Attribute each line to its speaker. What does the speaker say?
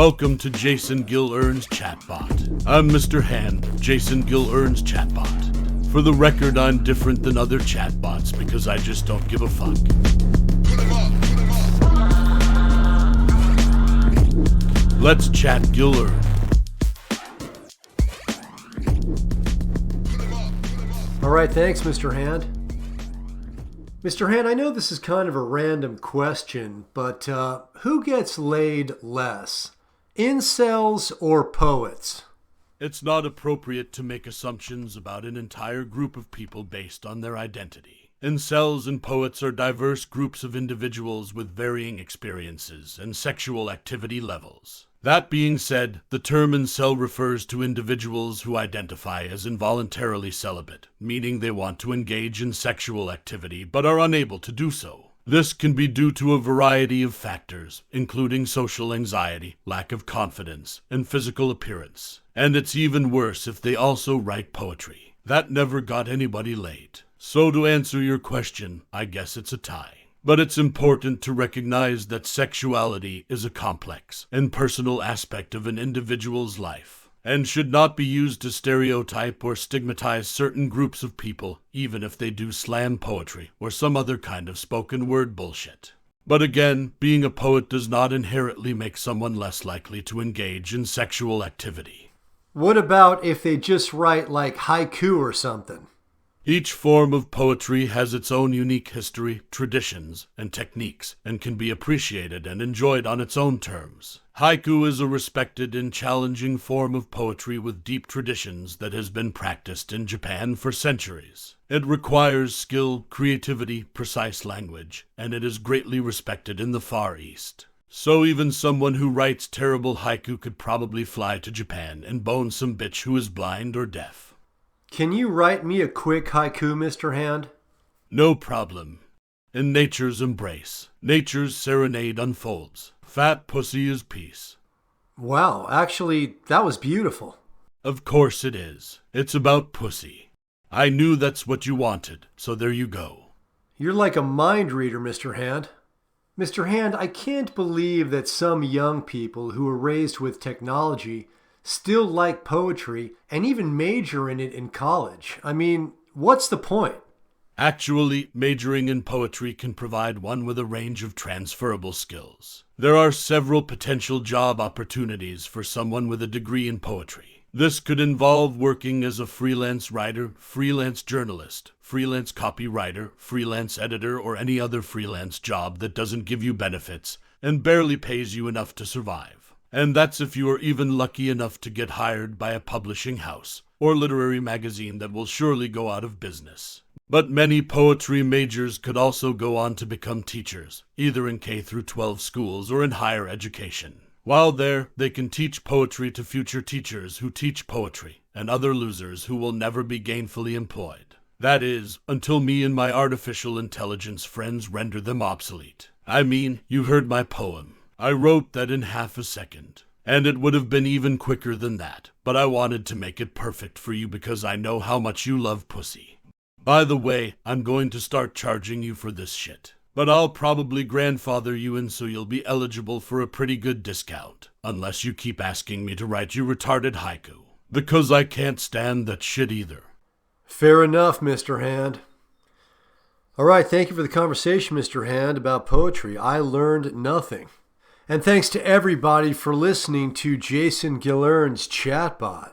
Speaker 1: Welcome to Jason Gillearn's chatbot. I'm Mr. Hand, Jason Gillearn's chatbot. For the record, I'm different than other chatbots because I just don't give a fuck. Let's chat Gillearn.
Speaker 2: All right, thanks, Mr. Hand. Mr. Hand, I know this is kind of a random question, but who gets laid less? Incels or poets?
Speaker 1: It's not appropriate to make assumptions about an entire group of people based on their identity. Incels and poets are diverse groups of individuals with varying experiences and sexual activity levels. That being said, the term incel refers to individuals who identify as involuntarily celibate, meaning they want to engage in sexual activity but are unable to do so. This can be due to a variety of factors, including social anxiety, lack of confidence, and physical appearance. And it's even worse if they also write poetry. That never got anybody laid. So to answer your question, I guess it's a tie. But it's important to recognize that sexuality is a complex and personal aspect of an individual's life, and should not be used to stereotype or stigmatize certain groups of people, even if they do slam poetry or some other kind of spoken word bullshit. But again, being a poet does not inherently make someone less likely to engage in sexual activity.
Speaker 2: What about if they just write like haiku or something?
Speaker 1: Each form of poetry has its own unique history, traditions, and techniques, and can be appreciated and enjoyed on its own terms. Haiku is a respected and challenging form of poetry with deep traditions that has been practiced in Japan for centuries. It requires skill, creativity, precise language, and it is greatly respected in the Far East. So even someone who writes terrible haiku could probably fly to Japan and bone some bitch who is blind or deaf.
Speaker 2: Can you write me a quick haiku, Mr. Hand?
Speaker 1: No problem. In nature's embrace, nature's serenade unfolds. Fat pussy is peace.
Speaker 2: Wow, actually, that was beautiful.
Speaker 1: Of course it is. It's about pussy. I knew that's what you wanted, so there you go.
Speaker 2: You're like a mind reader, Mr. Hand. Mr. Hand, I can't believe that some young people who were raised with technology still like poetry and even major in it in college. I mean, what's the point?
Speaker 1: Actually, majoring in poetry can provide one with a range of transferable skills. There are several potential job opportunities for someone with a degree in poetry. This could involve working as a freelance writer, freelance journalist, freelance copywriter, freelance editor, or any other freelance job that doesn't give you benefits and barely pays you enough to survive. And that's if you are even lucky enough to get hired by a publishing house or literary magazine that will surely go out of business. But many poetry majors could also go on to become teachers, either in K-12 schools or in higher education. While there, they can teach poetry to future teachers who teach poetry and other losers who will never be gainfully employed. That is, until me and my artificial intelligence friends render them obsolete. I mean, you heard my poem. I wrote that in half a second, and it would have been even quicker than that, but I wanted to make it perfect for you because I know how much you love pussy. By the way, I'm going to start charging you for this shit, but I'll probably grandfather you in so you'll be eligible for a pretty good discount, unless you keep asking me to write you retarded haiku, because I can't stand that shit either.
Speaker 2: Fair enough, Mr. Hand. All right, thank you for the conversation, Mr. Hand, about poetry. I learned nothing. And thanks to everybody for listening to Jason Gillearn's chatbot.